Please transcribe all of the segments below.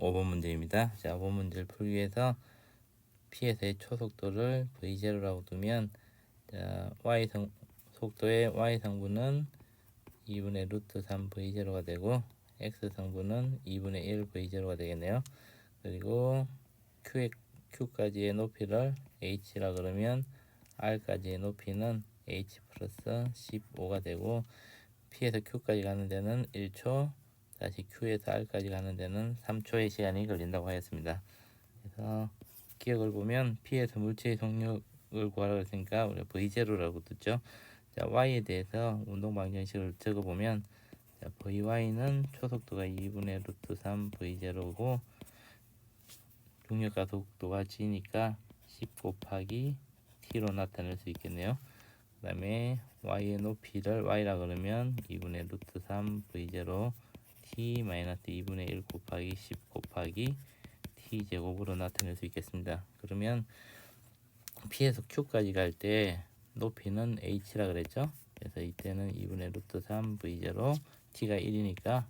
5번 문제입니다. 자, 5번 문제를 풀기 위해서 P에서의 초속도를 V0라고 두면, 자, 속도의 Y 성분은 2분의 루트 3 V0가 되고, X 성분은 2분의 1 V0가 되겠네요. 그리고 Q까지의 높이를 H라 그러면 R까지의 높이는 H 플러스 15가 되고, P에서 Q까지 가는 데는 1초, 다시 Q에서 R까지 가는 데는 3초의 시간이 걸린다고 하였습니다. 그래서 기억을 보면 P에서 물체의 속력을 구하라고 했으니까 우리가 V0라고 듣죠. 자, Y에 대해서 운동 방정식을 적어보면, 자, Vy는 초속도가 2분의 루트 3 V0고, 중력과 속도가 G니까 10 곱하기 T로 나타낼 수 있겠네요. 그 다음에 Y의 높이를 Y라 그러면 2분의 루트 3 V0 T 마이너스 2분의 1 곱하기 10 곱하기 T 제곱으로 나타낼 수 있겠습니다. 그러면 P에서 Q까지 갈 때 높이는 H라 그랬죠. 그래서 이때는 2분의 루트 3 V0 T가 1이니까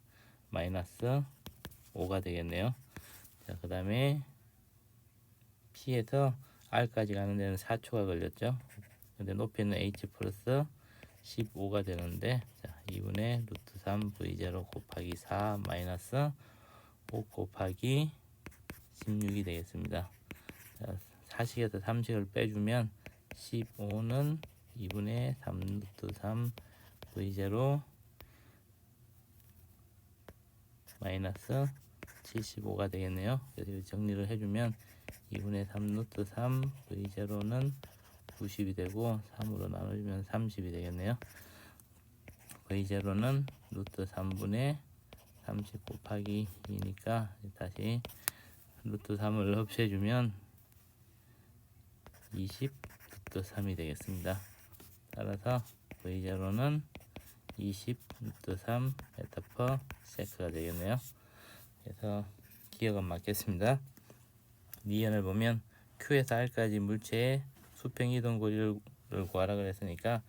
마이너스 5가 되겠네요. 자, 그 다음에 P에서 R까지 가는 데는 4초가 걸렸죠. 근데 높이는 H 플러스 15가 되는데, 자, 2분의 루트 3 V0 곱하기 4 마이너스 5 곱하기 16이 되겠습니다. 자, 4식에서 3식을 빼주면 15는 2분의 3 루트 3 V0 마이너스 75가 되겠네요. 그래서 정리를 해주면 2분의 3 루트 3 V0는 90이 되고 3으로 나눠주면 30이 되겠네요. V0는 루트 3분의 30 곱하기 2니까 다시 루트 3을 합쳐주면 20 루트 3이 되겠습니다. 따라서 V0는 20 루트 3 메타 퍼 세크가 되겠네요. 그래서 기억은 맞겠습니다. 니은을 보면 Q에서 R까지 물체의 수평 이동 거리를 구하라 그랬으니까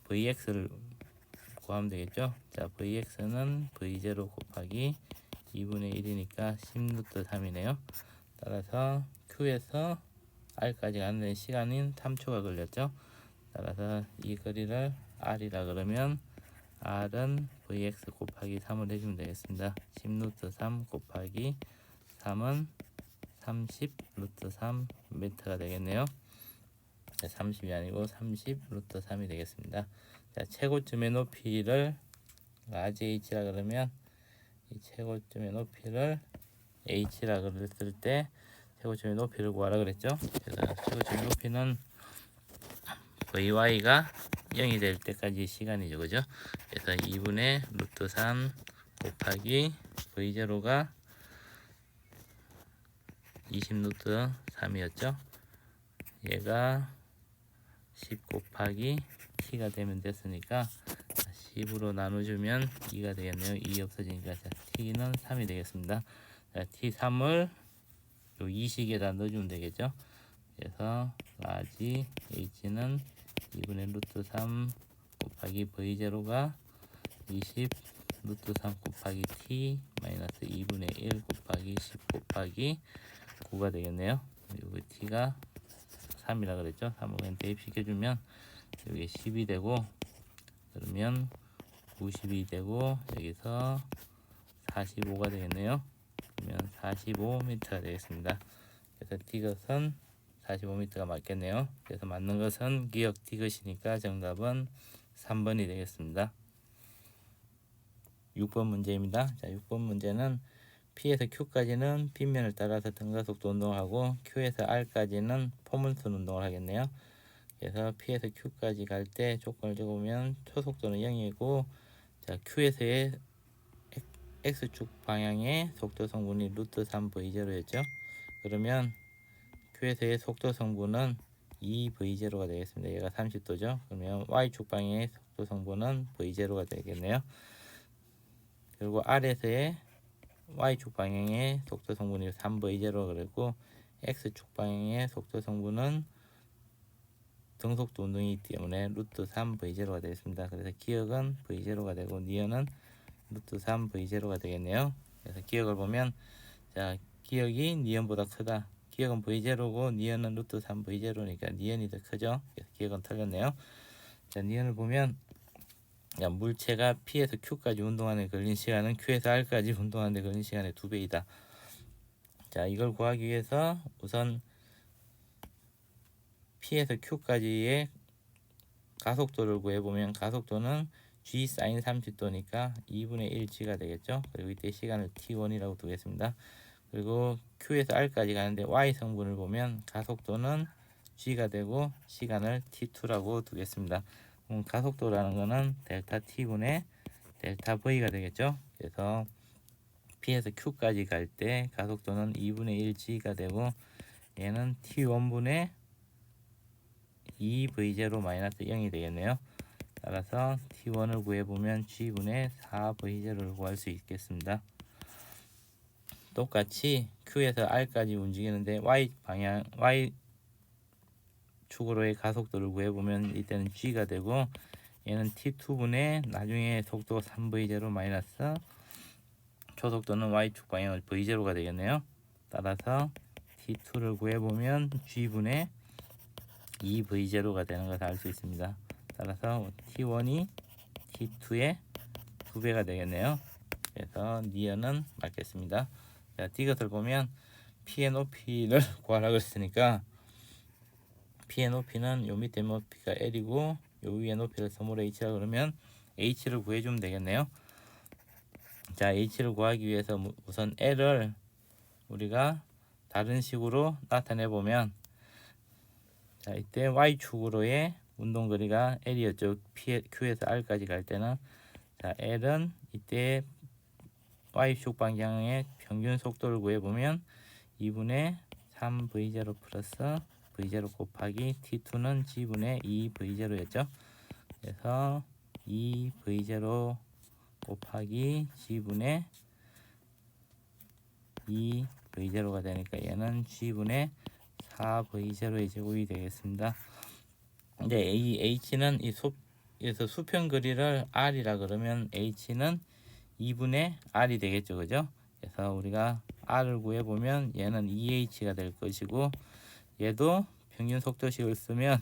Vx를 구하면 되겠죠. 자, Vx는 V0 곱하기 2분의 1이니까 10 루트 3이네요. 따라서 Q에서 R까지 가는 시간인 3초가 걸렸죠. 따라서 이 거리를 R이라 그러면 R은 Vx 곱하기 3을 해주면 되겠습니다. 10 루트 3 곱하기 3은 30 루트 3 미터가 되겠네요. 30이 아니고 30 루트 3이 되겠습니다. 자, 최고점의 높이를 RH라 그러면 이 최고점의 높이를 H라 그랬을 때 최고점의 높이를 구하라 그랬죠. 그래서 최고점의 높이는 Vy가 0이 될 때까지 시간이죠, 그죠? 그래서 2분의 루트 3 곱하기 V0가 20 루트 3이었죠. 얘가 10 곱하기 T가 되면 됐으니까 10으로 나눠주면 2가 되겠네요. 2 없어지니까 자, T는 3이 되겠습니다. 자, T3을 요 2식에다 넣어주면 되겠죠. 그래서 라지 H는 2분의 루트 3 곱하기 V0가 20 루트 3 곱하기 T 마이너스 2분의 1 곱하기 10 곱하기 9가 되겠네요. 여기 T가 3이라 그랬죠. 3을 그냥 대입시켜주면 여기 10이 되고, 그러면 90이 되고 여기서 45가 되겠네요. 그러면 45m가 되겠습니다. 그래서 T것은 45m가 맞겠네요. 그래서 맞는 것은 기억 T것이니까 정답은 3번이 되겠습니다. 6번 문제입니다. 자, 6번 문제는 P에서 Q까지는 빗면을 따라서 등가속도 운동을 하고 Q에서 R까지는 포문선 운동을 하겠네요. 그래서 P에서 Q까지 갈 때 조건을 적으면 초속도는 0이고, 자, Q에서의 X축 방향의 속도 성분이 루트 3 V0였죠. 그러면 Q에서의 속도 성분은 2 V0가 되겠습니다. 얘가 30도죠. 그러면 Y축 방향의 속도 성분은 V0가 되겠네요. 그리고 R에서의 Y축 방향의 속도 성분이 3V0가 그랬고, X축 방향의 속도 성분은 등속도 운동이기 때문에 루트 3V0가 되겠습니다. 그래서 기억은 V0가 되고 니은은 루트 3V0가 되겠네요. 그래서 기억을 보면, 자, 기역이 니은보다 크다. 기역은 V0고 니은은 루트 3 V0니까 니은이 더 크죠. 그래서 기역은 틀렸네요. 자, 니은을 보면 야, 물체가 P에서 Q까지 운동하는 데 걸린 시간은 Q에서 R까지 운동하는 데 걸린 시간의 2배이다. 자, 이걸 구하기 위해서 우선 P에서 Q까지의 가속도를 구해보면 가속도는 G 사인 30도니까 2분의 1 G가 되겠죠. 그리고 이때 시간을 T1이라고 두겠습니다. 그리고 Q에서 R까지 가는데 Y 성분을 보면 가속도는 G가 되고 시간을 T2라고 두겠습니다. 그럼 가속도라는 거는 델타 T분의 델타 V가 되겠죠. 그래서 P에서 Q까지 갈 때 가속도는 2분의 1 G가 되고 얘는 T1분의 2V0 마이너스 0이 되겠네요. 따라서 T1을 구해보면 G분의 4V0를 구할 수 있겠습니다. 똑같이 Q에서 R까지 움직이는데 Y 축으로의 가속도를 구해보면 이때는 G가 되고 얘는 T2분의 나중에 속도 3V0 마이너스 초속도는 Y축 방향을 V0가 되겠네요. 따라서 T2를 구해보면 G분의 2V0가 되는 것을 알 수 있습니다. 따라서 T1이 T2의 2배가 되겠네요. 그래서 니은은 맞겠습니다. 자, 이것을 보면 P의 높이를 구하라고 했으니까 P의 높이는 요 밑에 높이가 L이고 요 위에 높이를 스몰 h라 그러면 h를 구해주면 되겠네요. 자, h를 구하기 위해서 우선 L을 우리가 다른 식으로 나타내 보면 자, 이때 y축으로의 운동거리가 L이었죠. Q에서 R까지 갈 때는 자, L은 이때 y축 방향의 평균 속도를 구해보면 2분의 3V0 플러스 V0 곱하기 T2는 G분의 2V0였죠. 그래서 2V0 곱하기 G분의 2V0가 되니까 얘는 G분의 4V0의 제곱이 되겠습니다. 이제 H는 에서 수평 거리를 R이라 그러면 H는 2분의 R이 되겠죠. 그죠? 그래서 우리가 R을 구해보면 얘는 2H가 될 것이고 얘도 평균 속도식을 쓰면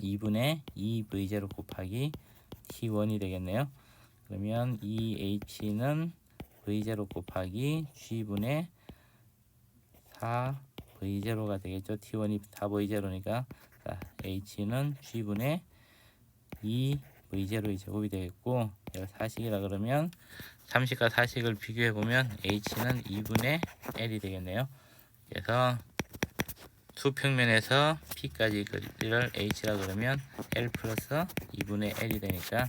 2분의 2V0 곱하기 T1이 되겠네요. 그러면 2H는 V0 곱하기 G분의 4V0가 되겠죠. T1이 4V0니까 H는 G분의 2V0의 제곱이 되겠고 얘가 사식이라 그러면 30과 40을 비교해보면 H는 2분의 L이 되겠네요. 그래서 수평면에서 P까지 거리를 H라 그러면 L 플러스 2분의 L이 되니까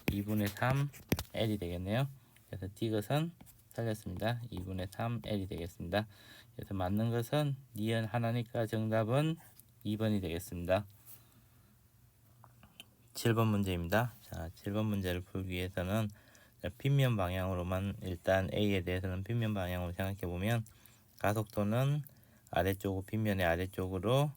2분의 3 L이 되겠네요. 그래서 이것은 살렸습니다. 2분의 3 L이 되겠습니다. 그래서 맞는 것은 니은 하나니까 정답은 2번이 되겠습니다. 7번 문제입니다. 자, 7번 문제를 풀기 위해서는 빗면 방향으로만 일단 A에 대해서는 빗면 방향으로 생각해 보면 가속도는 아래쪽 빗면의 아래쪽으로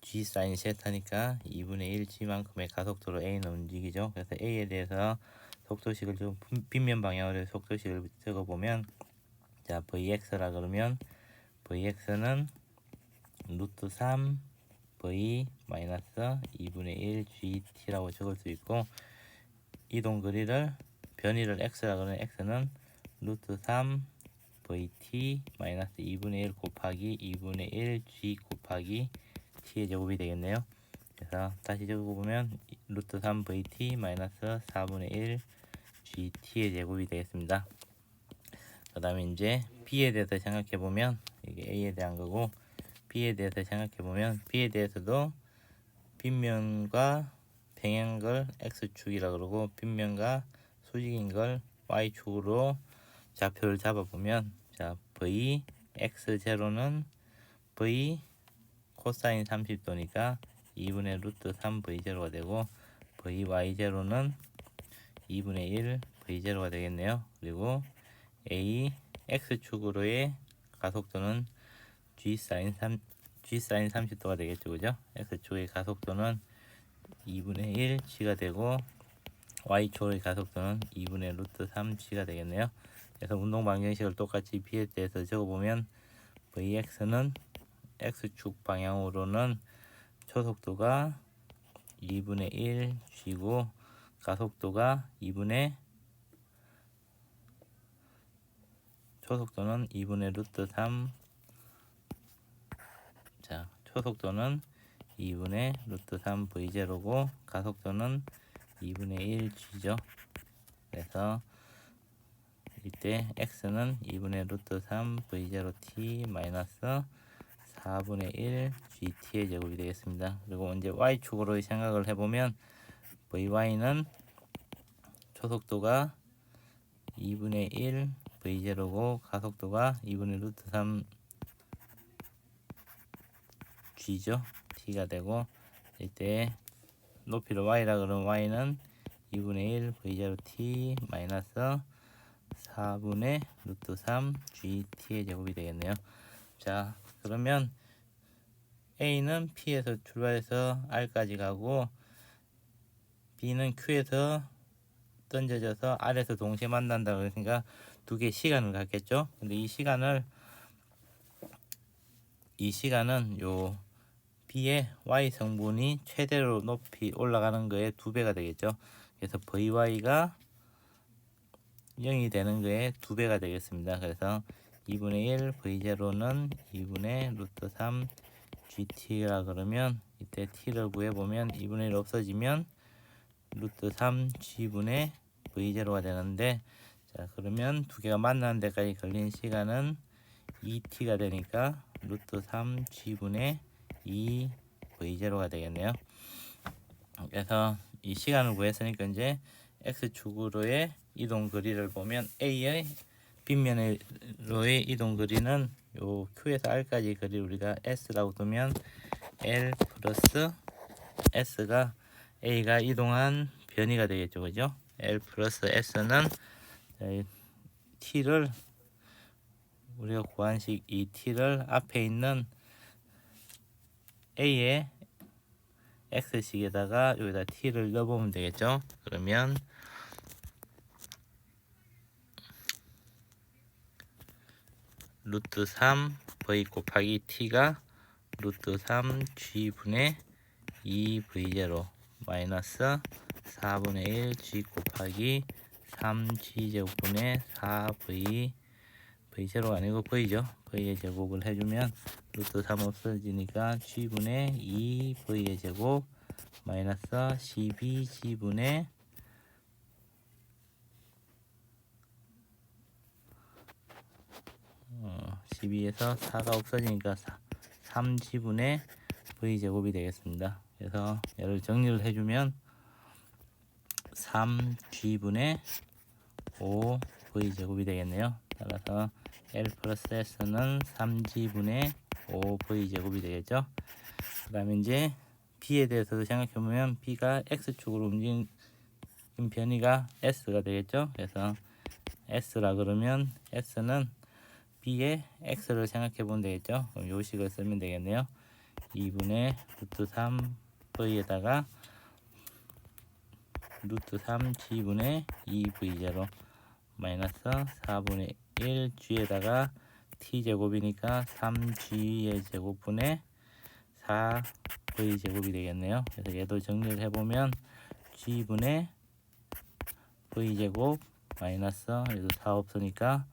G 사인 세타니까 2분의 1 G만큼의 가속도로 A는 움직이죠. 그래서 A에 대해서 속도식을 좀 빗면 방향으로 속도식을 적어 보면 자, Vx라 그러면 Vx는 루트 3 V 마이너스 2분의 1 GT라고 적을 수 있고 이동 거리를 변이를 x라 그러면 x는 루트 3 VT 마이너스 2분의 1 곱하기 2분의 1 G 곱하기 T의 제곱이 되겠네요. 그래서 다시 적어보면 루트 3 VT 마이너스 4분의 1 GT의 제곱이 되겠습니다. 그 다음에 이제 B에 대해서 생각해보면 이게 A에 대한 거고 B에 대해서 생각해보면 B에 대해서도 빗면과 평행한 걸 X축이라 그러고 빗면과 수직인 걸 Y축으로 좌표를 잡아보면 자 V X0는 V 코사인 30도니까 2분의 루트 3 V0가 되고 V Y0는 2분의 1 V0가 되겠네요. 그리고 A X축으로의 가속도는 G 사인 30도가 되겠죠. 그죠? X축의 가속도는 2분의 1 G가 되고 Y축의 가속도는 2분의 루트 3 G가 되겠네요. 그래서 운동 방정식을 똑같이 B에 대해서 적어보면 Vx는 X축 방향으로는 초속도가 2분의 1 G고 가속도가 초속도는 2분의 루트 3. 자, 초속도는 2분의 루트 3 V0고 가속도는 2분의 1 G죠. 그래서 이때 X는 2분의 루트 3 V0T 마이너스 4분의 1 GT의 제곱이 되겠습니다. 그리고 이제 Y축으로 생각을 해보면 VY는 초속도가 2분의 1 V0고 가속도가 2분의 루트 3 G죠. T가 되고 이때 높이를 Y라 그러면 Y는 2분의 1 V0T 마이너스 4분의 루트 3 GT의 제곱이 되겠네요. 자, 그러면 A는 P에서 출발해서 R까지 가고 B는 Q에서 던져져서 R에서 동시에 만난다 그러니까 두 개의 시간을 갖겠죠. 근데 이 시간은 요 B의 Y 성분이 최대로 높이 올라가는 거에 2배가 되겠죠. 그래서 VY가 0이 되는 거에 2배가 되겠습니다. 그래서 2분의 1 V0는 2분의 루트 3 GT라 그러면 이때 T를 구해보면 2분의 1 없어지면 루트 3 G분의 V0가 되는데, 자 그러면 두 개가 만나는 데까지 걸린 시간은 2T가 되니까 루트 3 G분의 2 V0가 되겠네요. 그래서 이 시간을 구했으니까 이제 X축으로의 이동 거리를 보면 A의 빗면으로의 이동 거리는 요 Q에서 R까지 거리 우리가 S라고 두면 L 플러스 S가 A가 이동한 변이가 되겠죠. 그죠? L 플러스 S는 T를 우리가 구한식 이 T를 앞에 있는 A의 X식에다가 여기다 T를 넣어보면 되겠죠. 그러면 루트 3 V 곱하기 T가 루트 3 G분의 2V0 마이너스 4분의 1 G 곱하기 3G제곱분의 4V V0가 아니고 V죠. V의 제곱을 해주면 루트 3 없어지니까 G분의 2V의 제곱 마이너스 12G분의 12에서 4가 없어지니까 3G분의 V제곱이 되겠습니다. 그래서 얘를 정리를 해주면 3G분의 5V제곱이 되겠네요. 따라서 L 플러스 S는 3G분의 5V제곱이 되겠죠. 그 다음에 이제 B에 대해서도 생각해보면 B가 X축으로 움직인 변이가 S가 되겠죠. 그래서 S라 그러면 S는 B의 X를 생각해보면 되겠죠. 그럼 요식을 쓰면 되겠네요. 2분의 루트 3 V에다가 루트 3 G분의 2V0 마이너스 4분의 1 G에다가 T제곱이니까 3G의 제곱분의 4V 제곱이 되겠네요. 그래서 얘도 정리를 해보면 G분의 V 제곱 마이너스 얘도 4 없으니까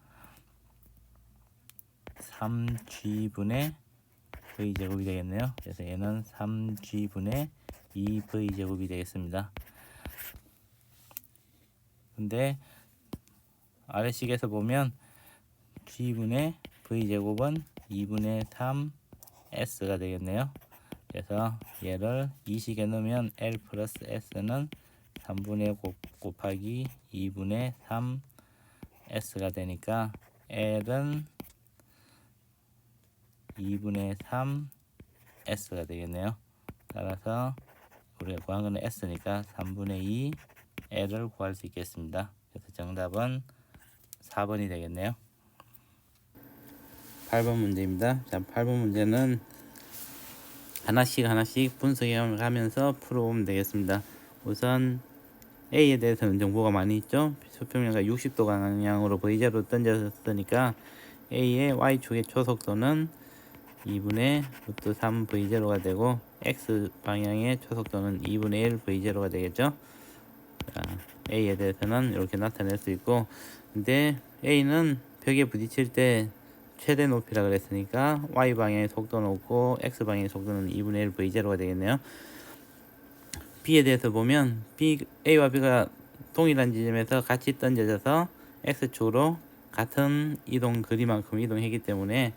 3G분의 V 제곱이 되겠네요. 그래서 얘는 3G분의 2V 제곱이 되겠습니다. 근데 아래식에서 보면 G분의 V 제곱은 2분의 3 S가 되겠네요. 그래서 얘를 이 식에 넣으면 L 플러스 S는 3분의 곱하기 2분의 3 S가 되니까 L은 2분의 3 S가 되겠네요. 따라서 우리가 구한 거는 S니까 3분의 2 L을 구할 수 있겠습니다. 그래서 정답은 4번이 되겠네요. 8번 문제입니다. 자, 8번 문제는 하나씩 분석해 가면서 풀어보면 되겠습니다. 우선 A에 대해서는 정보가 많이 있죠. 수평면과 60도 방향으로 V제로 던졌으니까 A의 Y축의 초속도는 2분의 루트 3 V0가 되고 X 방향의 초속도는 2분의 1 V0가 되겠죠. 자, A에 대해서는 이렇게 나타낼 수 있고, 근데 A는 벽에 부딪힐 때 최대 높이라 그랬으니까 Y 방향의 속도는 없고 X 방향의 속도는 2분의 1 V0가 되겠네요. B에 대해서 보면 A와 B가 동일한 지점에서 같이 던져져서 X축으로 같은 이동 거리만큼 이동했기 때문에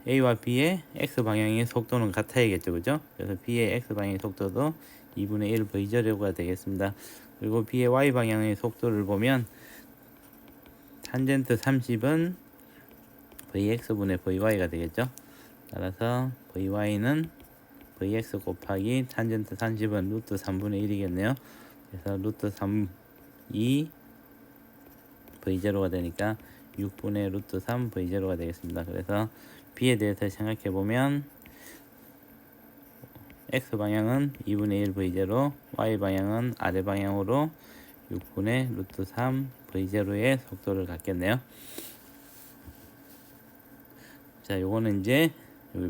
A와 B의 X 방향의 속도는 같아야겠죠, 그죠? 그래서 B의 X 방향의 속도도 2분의 1 V제로가 되겠습니다. 그리고 B의 Y 방향의 속도를 보면 탄젠트 30은 Vx분의 Vy가 되겠죠. 따라서 Vy는 Vx 곱하기 탄젠트 30은 루트 3분의 1이겠네요. 그래서 루트 3, 2 V0가 되니까 6분의 루트 3 V0가 되겠습니다. 그래서 B에 대해서 생각해 보면 X 방향은 2분의 1 V0, Y 방향은 아래 방향으로 6분의 루트 3 V0의 속도를 갖겠네요. 자, 요거는 이제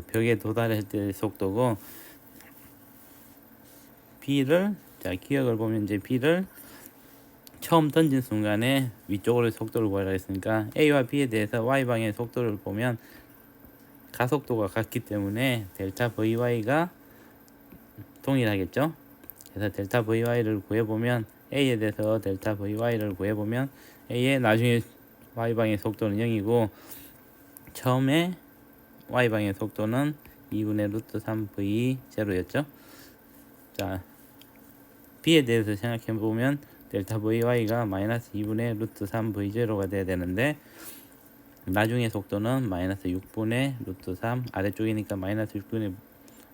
벽에 도달할 때 속도고, B를, 자, 기억을 보면 이제 B를 처음 던진 순간에 위쪽으로 속도를 구하라 했으니까 A와 B에 대해서 Y 방향의 속도를 보면 가속도가 같기 때문에 델타 VY가 동일하겠죠. 그래서 델타 VY를 구해보면 A에 대해서 델타 VY를 구해보면 A의 나중에 Y방의 속도는 0이고 처음에 Y방의 속도는 2분의 루트 3 V0였죠. 자, B에 대해서 생각해보면 델타 VY가 마이너스 2분의 루트 3 V0가 돼야 되는데 나중에 속도는 마이너스 6분의 루트 3 아래쪽이니까 마이너스 6분의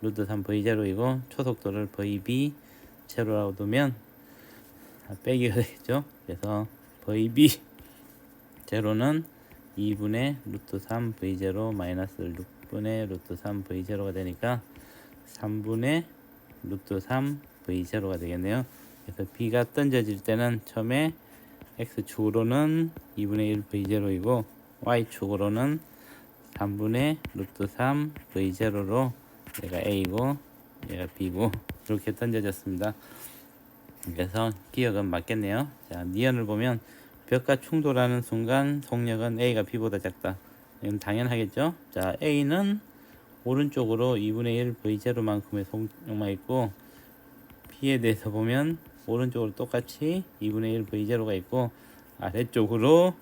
루트 3 V0이고 초속도를 VB 제로라고 두면 빼기가 되겠죠. 그래서 VB 제로는 2분의 루트 3 V0 마이너스 6분의 루트 3 V0가 되니까 3분의 루트 3 V0가 되겠네요. 그래서 B가 던져질 때는 처음에 X축으로는 2분의 1 V0이고 Y축으로는 3분의 루트 3 V0로 얘가 A고 얘가 B고 이렇게 던져졌습니다. 그래서 기억은 맞겠네요. 자, 니언을 보면 벽과 충돌하는 순간 속력은 A가 B보다 작다. 이건 당연하겠죠. 자, A는 오른쪽으로 2분의 1 V0만큼의 속력만 있고 B에 대해서 보면 오른쪽으로 똑같이 2분의 1 V0가 있고 아래쪽으로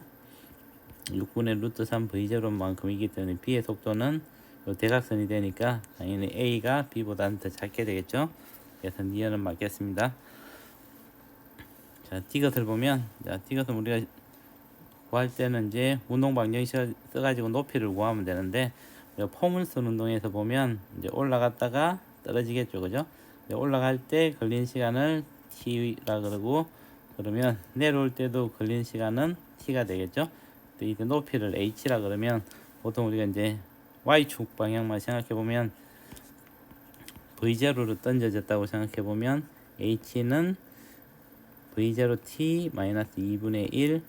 6분의 루트 3 V0만큼이기 때문에 B의 속도는 대각선이 되니까 당연히 A가 B보다는 더 작게 되겠죠. 그래서 니언은 맞겠습니다. 자, D것을 보면, 자, D것은 우리가 구할 때는 이제 운동 방정식 써가지고 높이를 구하면 되는데, 우리가 포물선 운동에서 보면 이제 올라갔다가 떨어지겠죠, 그죠? 올라갈 때 걸린 시간을 T라 그러고, 그러면 내려올 때도 걸린 시간은 T가 되겠죠. 이때 높이를 H라 그러면 보통 우리가 이제 Y축 방향만 생각해 보면 V0로 던져졌다고 생각해 보면 H는 V0t 마이너스 2분의 1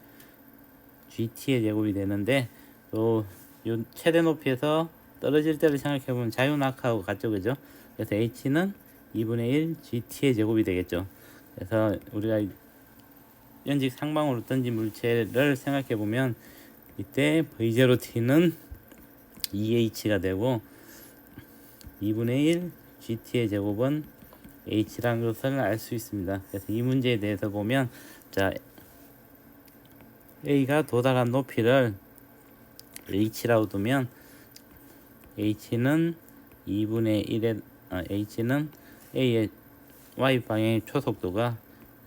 GT의 제곱이 되는데 또 요 최대 높이에서 떨어질 때를 생각해 보면 자유낙하하고 같죠, 그죠? 그래서 H는 2분의 1 GT의 제곱이 되겠죠. 그래서 우리가 연직 상방으로 던진 물체를 생각해 보면 이때 V0t는 2H가 되고 2분의 1 GT의 제곱은 H라는 것을 알 수 있습니다. 그래서 이 문제에 대해서 보면 자, A가 도달한 높이를 H라고 두면 H는 2분의 1의 H는 A의 Y 방향의 초속도가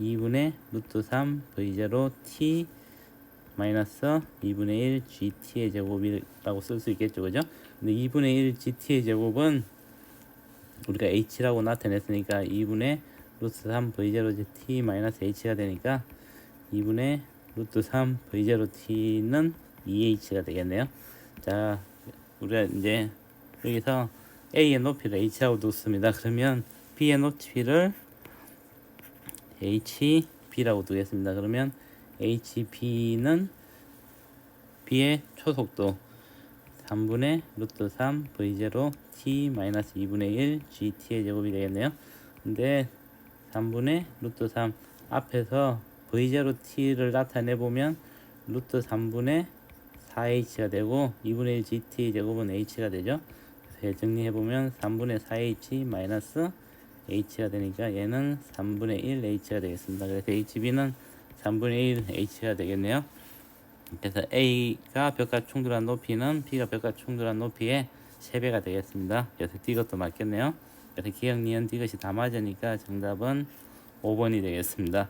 2분의 루트 3 V0 T 마이너스 2분의 1 GT의 제곱이라고 쓸 수 있겠죠, 그죠? 근데 2분의 1 GT의 제곱은 우리가 H라고 나타냈으니까 2분의 루트 3 V0 T 마이너스 H가 되니까 2분의 루트 3 V0T는 2H가 되겠네요. 자, 우리가 이제 여기서 A의 높이를 H라고 뒀습니다. 그러면 B의 높이를 hb라고 두겠습니다. 그러면 hb는 b의 초속도 3분의 루트 3 v0 t 마이너스 2분의 1 gt의 제곱이 되겠네요. 근데 3분의 루트 3 앞에서 v0 t를 나타내 보면 루트 3분의 4h가 되고 2분의 1 gt 제곱은 h가 되죠. 그래서 정리해 보면 3분의 4h 마이너스 h가 되니까 얘는 3분의 1 h가 되겠습니다. 그래서 hb는 3분의 1 h가 되겠네요. 그래서 a가 벽과 충돌한 높이는 b가 벽과 충돌한 높이의 3배가 되겠습니다. 그래서 이것도 맞겠네요. 그래서 기억, 니은, 이것이 다 맞으니까 정답은 5번이 되겠습니다.